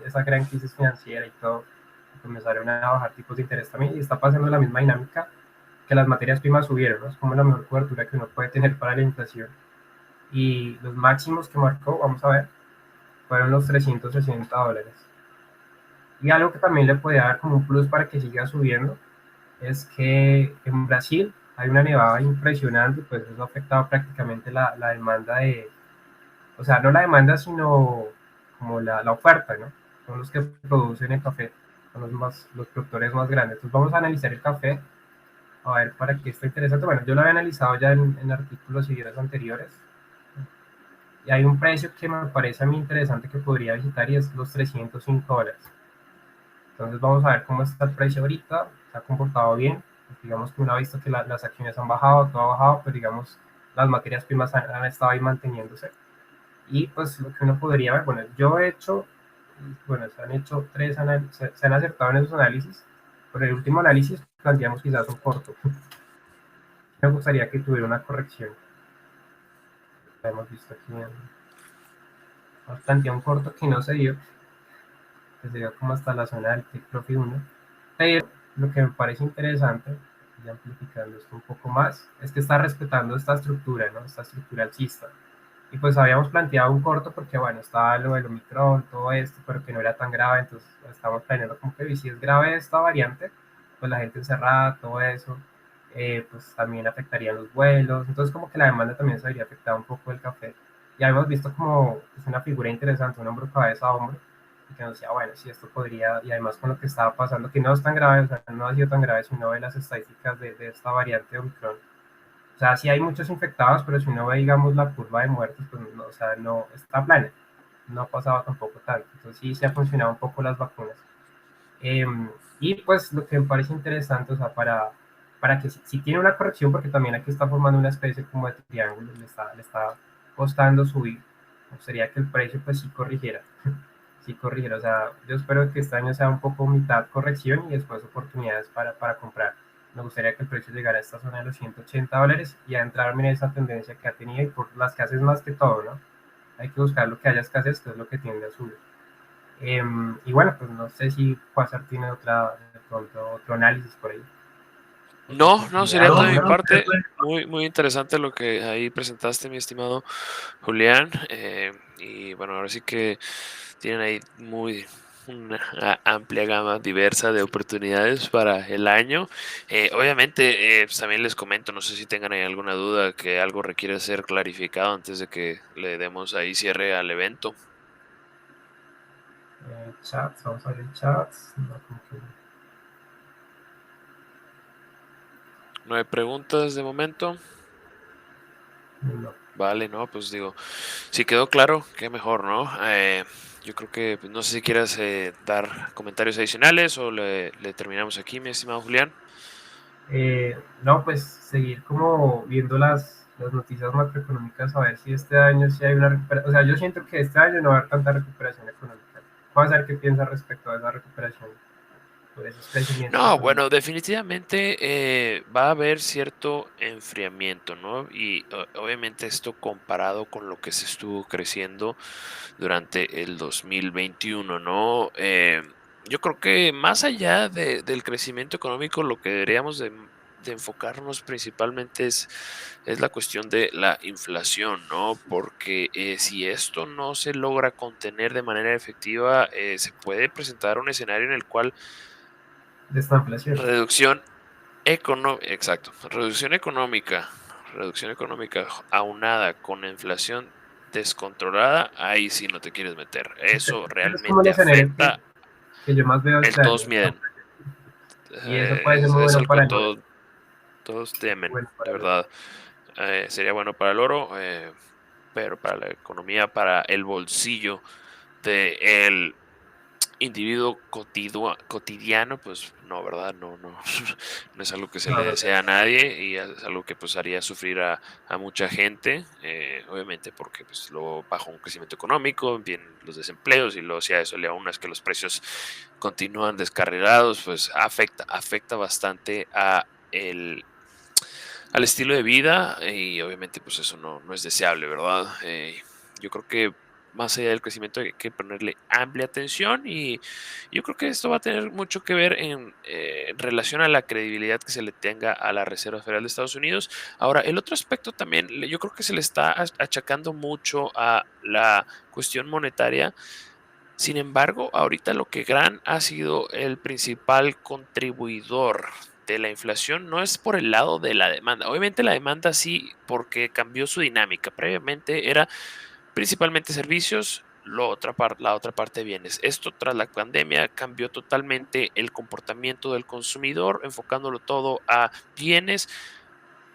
esa gran crisis financiera y todo, comenzaron a bajar tipos de interés también y está pasando la misma dinámica que las materias primas subieron, ¿no? Es como la mejor cobertura que uno puede tener para la inflación. Y los máximos que marcó, vamos a ver, fueron los $360. Y algo que también le puede dar como un plus para que siga subiendo es que en Brasil hay una nevada impresionante, pues eso ha afectado prácticamente la demanda o sea, no la demanda, sino como la oferta, ¿no? Son los que producen el café, son los productores más grandes. Entonces vamos a analizar el café, a ver para qué está interesante. Bueno, yo lo había analizado ya en artículos y videos anteriores, y hay un precio que me parece a mí interesante que podría visitar y es los $305. Entonces vamos a ver cómo está el precio ahorita, se ha comportado bien, pues digamos que uno ha visto que las acciones han bajado, todo ha bajado, pero digamos las materias primas han estado ahí manteniéndose. Y pues lo que uno podría ver, bueno, yo he hecho, bueno, se han hecho se han acertado en esos análisis, pero el último análisis planteamos quizás un corto. Me gustaría que tuviera una corrección. La hemos visto aquí, planteé un corto que no se dio, que se dio como hasta la zona del Take Profit 1, pero lo que me parece interesante, y amplificando esto un poco más, es que está respetando esta estructura, ¿no? Esta estructura alcista. Y pues habíamos planteado un corto porque, bueno, estaba lo del Omicron, todo esto, pero que no era tan grave, entonces estamos planeando como que si es grave esta variante, pues la gente encerrada, todo eso, pues también afectaría los vuelos, entonces como que la demanda también se habría afectado un poco el café. Ya hemos visto como es una figura interesante, un hombro cabeza a hombro, y que nos decía, bueno, si esto podría, y además con lo que estaba pasando, que no es tan grave, o sea, no ha sido tan grave si uno ve las estadísticas de esta variante de Omicron. O sea, sí hay muchos infectados, pero si uno ve, digamos, la curva de muertos, pues no, o sea, no está plana, no ha pasado tampoco tanto. Entonces sí se han funcionado un poco las vacunas. Eh, y pues lo que me parece interesante, o sea, para que si tiene una corrección, porque también aquí está formando una especie como de triángulo, le está costando subir, sería que el precio pues sí corrigiera. sí corregir. O sea, yo espero que este año sea un poco mitad corrección y después oportunidades para comprar. Me gustaría que el precio llegara a esta zona de los $180 y a entrarme en esa tendencia que ha tenido y por las escasez más que todo, ¿no? Hay que buscar lo que haya escasez, que es lo que tiende a subir. Y bueno, pues no sé si Quasar tiene de pronto otro análisis por ahí, otra No, no, sería oportunidad. todo de No, mi no, parte. Muy, muy interesante lo que ahí presentaste, mi estimado Julián. Y bueno, ahora sí que tienen ahí una amplia gama diversa de oportunidades para el año. Obviamente, pues también les comento, no sé si tengan ahí alguna duda que algo requiere ser clarificado antes de que le demos ahí cierre al evento. chats, vamos a ver chats. No, como que No hay preguntas de momento. no. Vale, no, pues digo, si quedó claro, qué mejor, ¿no? Yo creo que, pues, no sé si quieras dar comentarios adicionales o le terminamos aquí, mi estimado Julián. No, pues seguir como viendo las noticias macroeconómicas, a ver si este año sí hay una recuperación. O sea, yo siento que este año no va a haber tanta recuperación económica. Vamos a ver qué piensa respecto a esa recuperación, por esos crecimientos No, económicos. bueno, definitivamente va a haber cierto enfriamiento, ¿no? Y obviamente esto comparado con lo que se estuvo creciendo durante el 2021, ¿no? Yo creo que más allá del crecimiento económico, lo que deberíamos de enfocarnos principalmente es la cuestión de la inflación, ¿no? Porque si esto no se logra contener de manera efectiva, se puede presentar un escenario en el cual De esta inflación. reducción económica, exacto, reducción económica aunada con inflación descontrolada, ahí sí no te quieres meter. Eso Ese es como el realmente escenario afecta que yo más veo el este año. todos miden. Y eso puede ser muy Es bueno algo que para el oro. todos temen, Bueno de para el oro. verdad. Sería bueno para el oro, pero para la economía, para el bolsillo del individuo cotidiano, pues no, ¿verdad? No, no, no es algo que se No, le no, desea a nadie y es algo que pues haría sufrir a mucha gente, obviamente porque pues luego bajo un crecimiento económico, vienen los desempleos y luego si a eso le aunas que los precios continúan descarrilados, pues afecta bastante al estilo de vida y obviamente pues eso no es deseable, ¿verdad? Yo creo que más allá del crecimiento hay que ponerle amplia atención y yo creo que esto va a tener mucho que ver en relación a la credibilidad que se le tenga a la Reserva Federal de Estados Unidos. Ahora, el otro aspecto también, yo creo que se le está achacando mucho a la cuestión monetaria. Sin embargo, ahorita lo que gran ha sido el principal contribuidor de la inflación no es por el lado de la demanda. Obviamente la demanda sí, porque cambió su dinámica. Previamente era principalmente servicios, la otra parte bienes. Esto tras la pandemia cambió totalmente el comportamiento del consumidor, enfocándolo todo a bienes.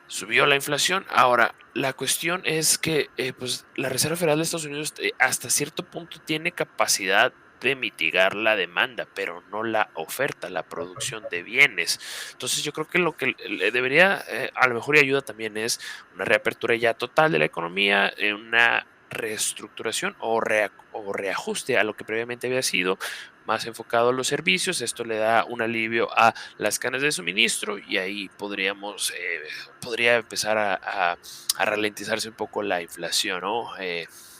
Subió la inflación. Ahora, la cuestión es que pues, la Reserva Federal de Estados Unidos hasta cierto punto tiene capacidad de mitigar la demanda, pero no la oferta, la producción de bienes. Entonces yo creo que lo que le debería, a lo mejor y ayuda también es una reapertura ya total de la economía, una reestructuración o reajuste a lo que previamente había sido, más enfocado a los servicios. Esto le da un alivio a las cadenas de suministro y ahí podría empezar a ralentizarse un poco la inflación, ¿no?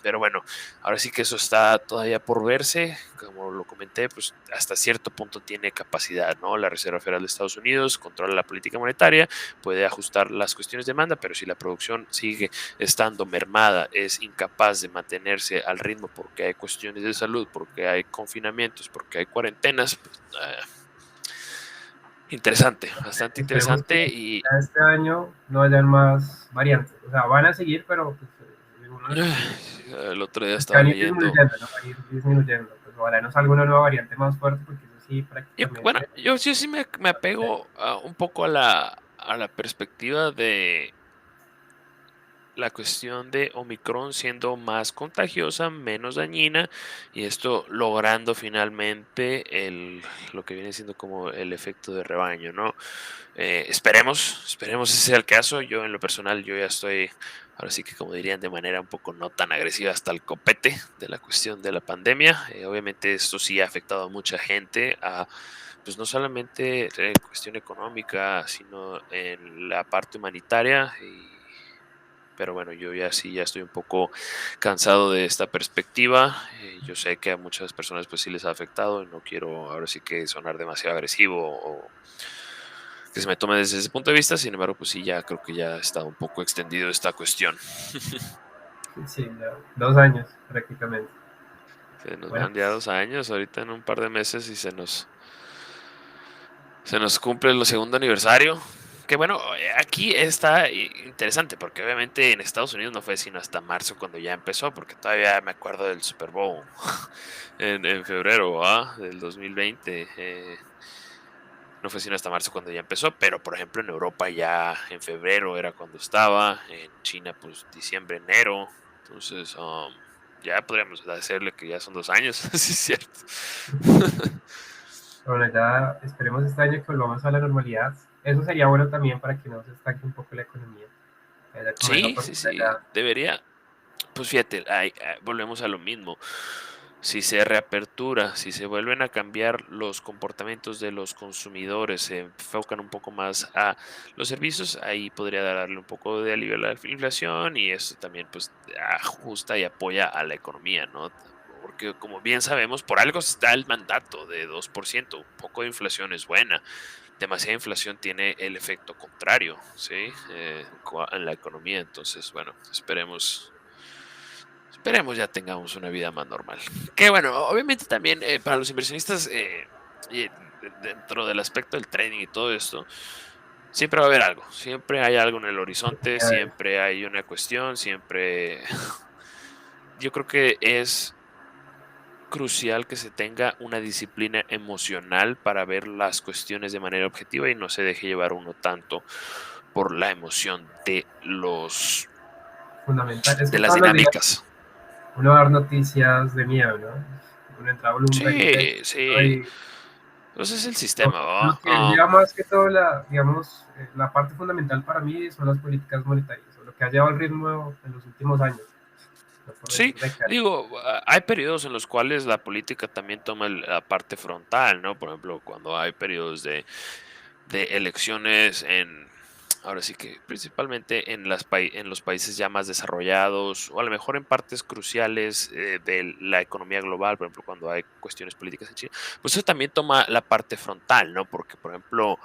Pero bueno, ahora sí que eso está todavía por verse. Como lo comenté, pues hasta cierto punto tiene capacidad, ¿no? La Reserva Federal de Estados Unidos controla la política monetaria, puede ajustar las cuestiones de demanda, pero si la producción sigue estando mermada, es incapaz de mantenerse al ritmo porque hay cuestiones de salud, porque hay confinamientos, porque hay cuarentenas, pues, interesante, bastante Esperemos que interesante y ya este año no hayan más variantes. O sea, van a seguir, pero pues, el otro día pues, que estaba van a ir leyendo. disminuyendo, ¿no? Van a ir disminuyendo. Pues ojalá no salga una nueva variante más fuerte, porque eso sí, Bueno, prácticamente. yo sí me apego un poco a la perspectiva de la cuestión de Omicron siendo más contagiosa, menos dañina, y esto logrando finalmente lo que viene siendo como el efecto de rebaño, ¿no? Esperemos ese sea el caso. Yo en lo personal, yo ya estoy, ahora sí que como dirían de manera un poco no tan agresiva, hasta el copete de la cuestión de la pandemia. Obviamente esto sí ha afectado a mucha gente, pues no solamente en cuestión económica, sino en la parte humanitaria. Pero bueno, yo ya sí, ya estoy un poco cansado de esta perspectiva. Yo sé que a muchas personas pues sí les ha afectado y no quiero ahora sí que sonar demasiado agresivo o que se me tome desde ese punto de vista. Sin embargo, pues sí, ya creo que ya está un poco extendido esta cuestión. Sí, ya 2 años prácticamente. Se nos Bueno, van ya 2 años, ahorita en un par de meses y se nos cumple el segundo aniversario. Que bueno, aquí está interesante porque obviamente en Estados Unidos no fue sino hasta marzo cuando ya empezó, porque todavía me acuerdo del Super Bowl en febrero del 2020. No fue sino hasta marzo cuando ya empezó, pero por ejemplo en Europa ya en febrero era cuando estaba, en China pues diciembre, enero. Entonces ya podríamos hacerle que ya son 2 años, sí es cierto. bueno, ya esperemos este año que volvamos a la normalidad. Eso sería bueno también para que no se estanque un poco la economía. Que haya como esa Sí, sí, apertura sí, ya debería. Pues fíjate, volvemos a lo mismo. Si se reapertura, si se vuelven a cambiar los comportamientos de los consumidores, se enfocan un poco más a los servicios, ahí podría darle un poco de alivio a la inflación y eso también pues ajusta y apoya a la economía, ¿no? Porque como bien sabemos, por algo está el mandato de 2%. Un poco de inflación es buena, demasiada inflación tiene el efecto contrario, ¿sí? En la economía. Entonces, bueno, esperemos ya tengamos una vida más normal. Que bueno, obviamente también para los inversionistas, y dentro del aspecto del trading y todo esto, siempre va a haber algo, siempre hay algo en el horizonte, hay siempre hay una cuestión, siempre... Yo creo que es crucial que se tenga una disciplina emocional para ver las cuestiones de manera objetiva y no se deje llevar uno tanto por la emoción fundamental. Es de que las todos los días dinámicas. uno va a dar noticias de miedo, ¿no? Uno entra a Bloomberg y ve Sí, esto sí. y Ese es el sistema, lo ¿va? que lleva más que todo, digamos, la parte fundamental para mí son las políticas monetarias, o lo que ha llevado el ritmo en los últimos años, no por Sí, decir décadas. digo, hay periodos en los cuales la política también toma la parte frontal, ¿no? Por ejemplo, cuando hay periodos de elecciones ahora sí que principalmente en los países ya más desarrollados o a lo mejor en partes cruciales de la economía global, por ejemplo, cuando hay cuestiones políticas en China, pues eso también toma la parte frontal, ¿no? Porque, por ejemplo,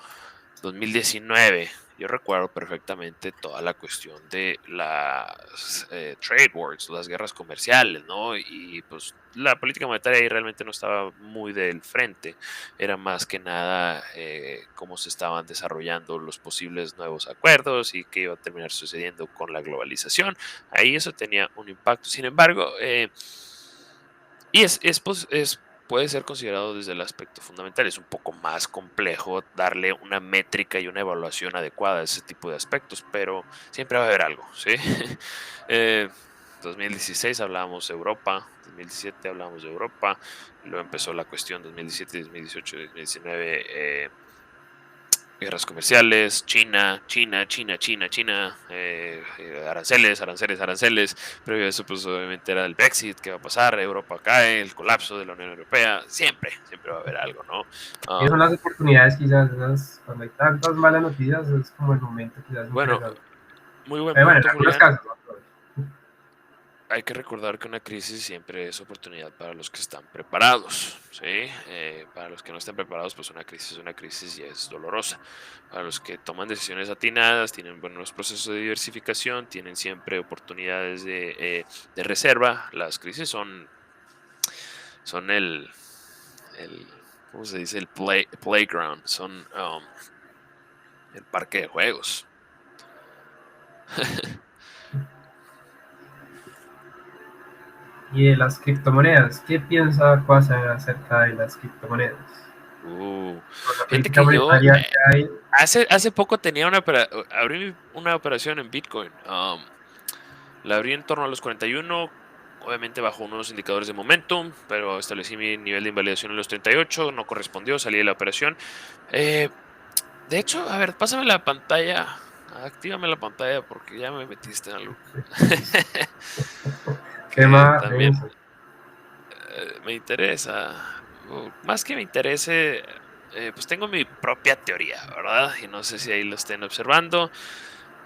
2019, yo recuerdo perfectamente toda la cuestión de las trade wars, las guerras comerciales, ¿no? Y pues la política monetaria ahí realmente no estaba muy del frente, era más que nada cómo se estaban desarrollando los posibles nuevos acuerdos y qué iba a terminar sucediendo con la globalización. Ahí eso tenía un impacto. Sin embargo, y puede ser considerado desde el aspecto fundamental. Es un poco más complejo darle una métrica y una evaluación adecuada a ese tipo de aspectos, pero siempre va a haber algo, ¿sí? Eh, 2016 hablábamos de Europa, 2017 hablábamos de Europa, luego empezó la cuestión 2017, 2018, 2019, guerras comerciales, China, aranceles. Previo a eso, pues obviamente era el Brexit, qué va a pasar, Europa cae, el colapso de la Unión Europea, siempre va a haber algo, ¿no? Y son Um, las oportunidades quizás, cuando hay tantas malas noticias es como el momento quizás bueno, interesante. muy buen Pero bueno, en punto, algunos Julián. casos, ¿no? Hay que recordar que una crisis siempre es oportunidad para los que están preparados, ¿sí? Para los que no estén preparados, pues una crisis y es dolorosa. Para los que toman decisiones atinadas, tienen buenos procesos de diversificación, tienen siempre oportunidades de reserva. Las crisis son ¿cómo se dice? El playground, son el parque de juegos. Y de las criptomonedas, ¿qué piensa Quasar acerca de las criptomonedas? Uh, Con la Fíjate política que yo monetaria que hay, hace poco abrí una operación en Bitcoin. La abrí en torno a los 41, obviamente bajo unos indicadores de momentum, pero establecí mi nivel de invalidación en los 38, no correspondió, salí de la operación. Eh, de hecho, a ver, pásame la pantalla, actívame la pantalla porque ya me metiste en algo Listo. que Tema también denso. me interesa. Más que me interese, pues tengo mi propia teoría, ¿verdad? Y no sé si ahí lo estén observando.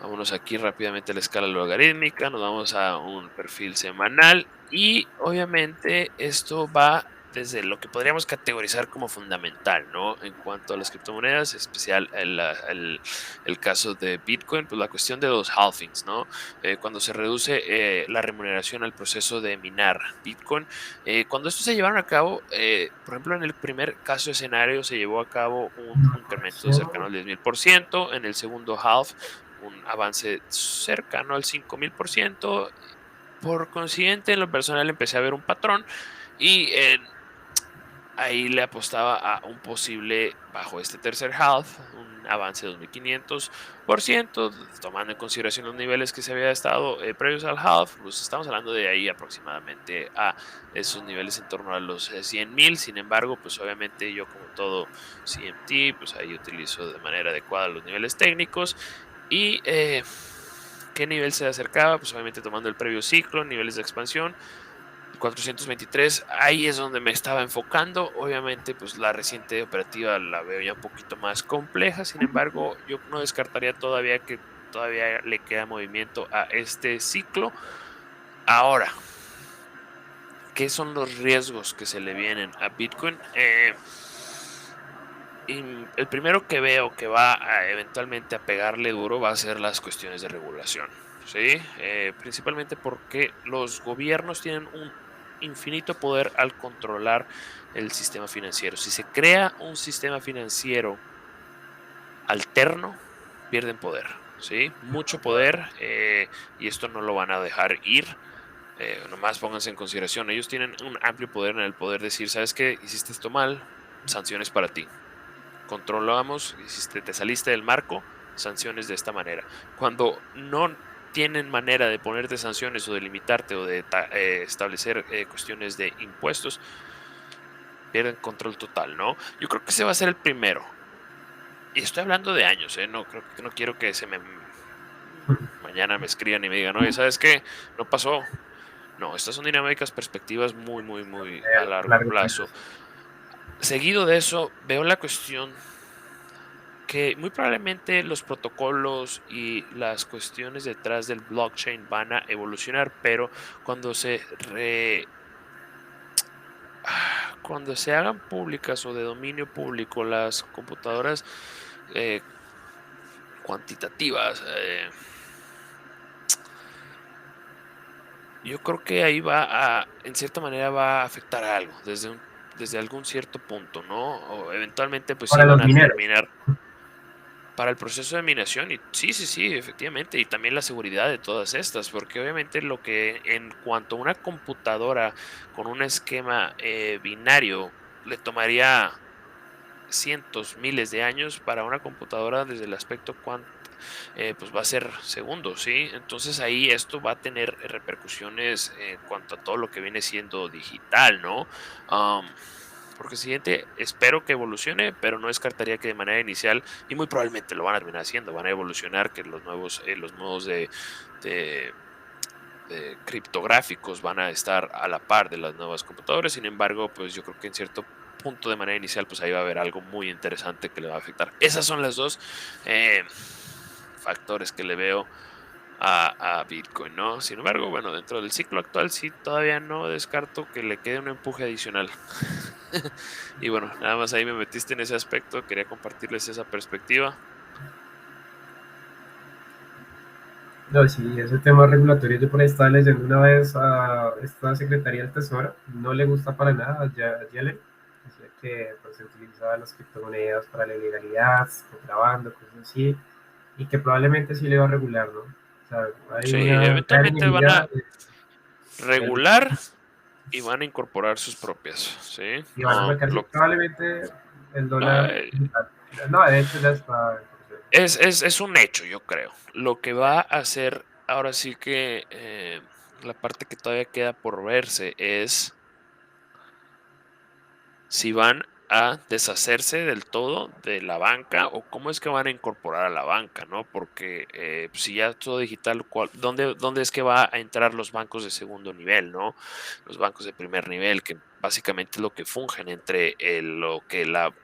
Vámonos aquí rápidamente a la escala logarítmica, nos vamos a un perfil semanal y obviamente esto va desde lo que podríamos categorizar como fundamental, ¿no? En cuanto a las criptomonedas, especial el caso de Bitcoin, pues la cuestión de los halvings, ¿no? Cuando se reduce la remuneración al proceso de minar Bitcoin, cuando esto se llevaron a cabo, por ejemplo, en el primer caso escenario se llevó a cabo un Una incremento cercano corrección. al 10,000%, en el segundo half un avance cercano al 5,000%. Por consiguiente, en lo personal empecé a ver un patrón y ahí le apostaba a un posible, bajo este tercer half, un avance de 2,500%, tomando en consideración los niveles que se había estado previos al half, pues estamos hablando de ahí aproximadamente a esos niveles en torno a los 100,000. Sin embargo, pues obviamente yo como todo CMT, pues ahí utilizo de manera adecuada los niveles técnicos y qué nivel se acercaba, pues obviamente tomando el previo ciclo, niveles de expansión 423, ahí es donde me estaba enfocando. Obviamente, pues la reciente operativa la veo ya un poquito más compleja. Sin embargo, yo no descartaría todavía que todavía le queda movimiento a este ciclo. Ahora, ¿qué son los riesgos que se le vienen a Bitcoin? Y el primero que veo que va eventualmente a pegarle duro va a ser las cuestiones de regulación, ¿sí? Principalmente porque los gobiernos tienen un infinito poder al controlar el sistema financiero. Si se crea un sistema financiero alterno, pierden poder, ¿sí? Mucho poder, y esto no lo van a dejar ir. Nomás pónganse en consideración, ellos tienen un amplio poder en el poder decir, ¿sabes qué? Hiciste esto mal, sanciones para ti, controlamos, hiciste, te saliste del marco, sanciones de esta manera. Cuando no tienen manera de ponerte sanciones o de limitarte o de establecer cuestiones de impuestos, pierden control total, ¿no? Yo creo que ese va a ser el primero. Y estoy hablando de años, ¿eh? No quiero que se me mañana me escriban y me digan, oye, ¿sabes qué? No pasó. No, estas son dinámicas, perspectivas muy, muy, muy a largo Largo plazo, plazo. sí. Seguido de eso, veo la cuestión que muy probablemente los protocolos y las cuestiones detrás del blockchain van a evolucionar, pero cuando cuando se hagan públicas o de dominio público las computadoras eh, cuantitativas, yo creo que ahí en cierta manera va a afectar a algo, desde algún cierto punto, ¿no? O eventualmente pues sí Para van los a mineros. terminar para el proceso de minación. Y sí, sí, sí, efectivamente, y también la seguridad de todas estas, porque obviamente lo que en cuanto a una computadora con un esquema binario le tomaría cientos, miles de años para una computadora desde el aspecto pues va a ser segundos, ¿sí? Entonces ahí esto va a tener repercusiones en cuanto a todo lo que viene siendo digital, ¿no? Am, porque siguiente, espero que evolucione, pero no descartaría que de manera inicial, y muy probablemente lo van a terminar haciendo, van a evolucionar, que los modos de, de criptográficos van a estar a la par de las nuevas computadoras. Sin embargo, pues yo creo que en cierto punto de manera inicial, pues ahí va a haber algo muy interesante que le va a afectar. Esas son las dos eh, factores que le veo a Bitcoin, ¿no? Sin embargo, bueno, dentro del ciclo actual sí todavía no descarto que le quede un empuje adicional. Y bueno, nada más ahí me metiste en ese aspecto, quería compartirles esa perspectiva. No, sí, ese tema regulatorio, yo por ahí estaba leyendo una vez a esta Secretaría del Tesoro, no le gusta para nada ya Yellen, decía que pues, se utilizaban las criptomonedas para la ilegalidad, contrabando, cosas así, y que probablemente sí le va a regular, ¿no? O sea, hay Sí, una gran eventualmente van a enemistad del regular Bitcoin y van a incorporar sus propias, ¿sí? y van a sacar, sí, probablemente el dólar eh, digital. No, de hecho ya está en proceso. es un hecho, yo creo. Lo que va a hacer ahora sí que la parte que todavía queda por verse es si van a deshacerse del todo de la banca o cómo es que van a incorporar a la banca, ¿no? Porque pues, si ya todo digital, ¿dónde es que va a entrar los bancos de segundo nivel, ¿no? Los bancos de primer nivel, que básicamente es lo que fungen entre lo que la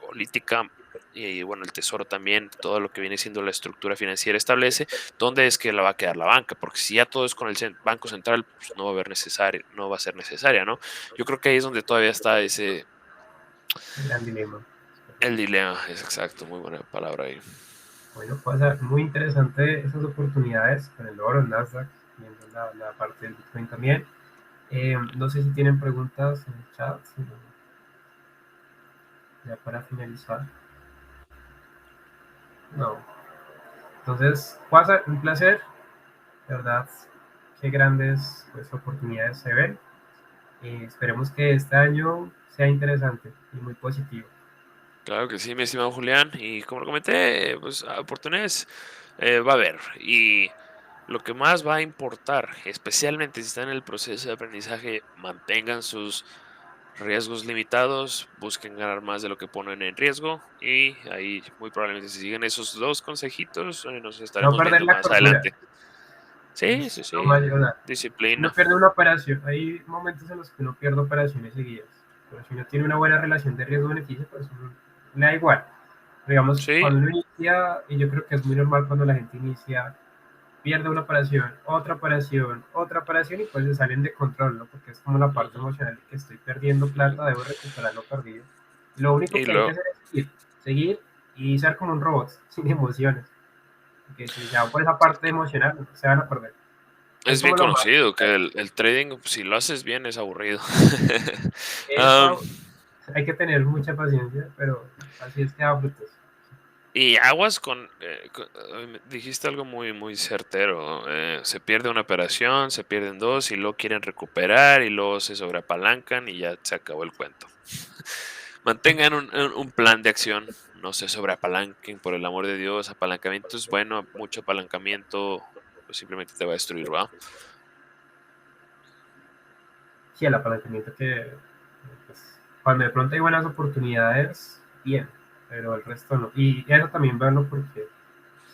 política y bueno, el tesoro también, todo lo que viene siendo la estructura financiera establece, ¿dónde es que la va a quedar la banca? Porque si ya todo es con el Banco Central, pues no va a haber no va a ser necesaria, ¿no? Yo creo que ahí es donde todavía está El gran dilema. el dilema, es exacto, muy buena palabra ahí. Bueno, pues muy interesante esas oportunidades con el oro, el Nasdaq, viendo la parte del Bitcoin también. No sé si tienen preguntas en el chat, ya para finalizar. No. Entonces, pasa un placer, de verdad, qué grandes pues, oportunidades se ven. Esperemos que este año sea interesante y muy positivo. Claro que sí, mi estimado Julián, y como lo comenté, pues oportunidades va a haber. Y lo que más va a importar, especialmente si están en el proceso de aprendizaje, mantengan sus riesgos limitados, busquen ganar más de lo que ponen en riesgo y ahí muy probablemente si siguen esos dos consejitos, nos No estaremos perder viendo la más cordura. adelante. Sí, Es sí, lo sí, más, o sea, uno disciplina. pierde una operación. Hay momentos en los que uno pierde operaciones seguidas. Pero si uno tiene una buena relación de riesgo-beneficio, pues uno, le da igual. Digamos, Sí, cuando uno inicia, y yo creo que es muy normal cuando la gente inicia, pierde una otra operación y pues se salen de control, ¿no? Porque es como la parte ujú. emocional de que estoy perdiendo plata, debo recuperar lo perdido. Lo único Y que hay que lo hacer es seguir y ser como un robot, sin emociones. Porque si se van por esa parte emocional, se van a perder. Es es bien como lo más. conocido que el trading, si lo haces bien, es aburrido. Am, Eso hay que tener mucha paciencia, pero así es que da frutos. y aguas dijiste algo muy, muy certero. Se pierde una operación, se pierden dos y luego quieren recuperar y luego se sobreapalancan y ya se acabó el cuento. Mantengan un plan de acción, no se sobreapalanquen, por el amor de Dios. Apalancamiento es bueno, mucho apalancamiento pues simplemente te va a destruir, ¿va? Sí, el apalancamiento que, pues, cuando de pronto hay buenas oportunidades, bien, pero el resto no. Y eso también verlo porque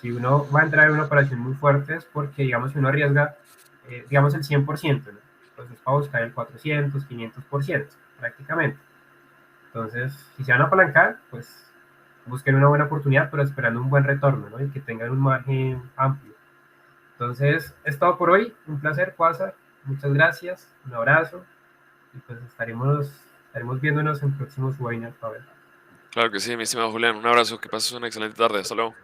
si uno va a entrar en una operación muy fuerte es porque, digamos, si uno arriesga, digamos, el 100%, ¿no? Pues es para buscar el 400, 500%, prácticamente. Entonces, si se van a apalancar, pues busquen una buena oportunidad, pero esperando un buen retorno, ¿no? Y que tengan un margen amplio. Entonces, es todo por hoy. Un placer, Quasar. Muchas gracias. Un abrazo. Y pues estaremos viéndonos en próximos webinars. A ver. Claro que sí, mi estimado Julián. Un abrazo, que pases una excelente tarde. Hasta luego.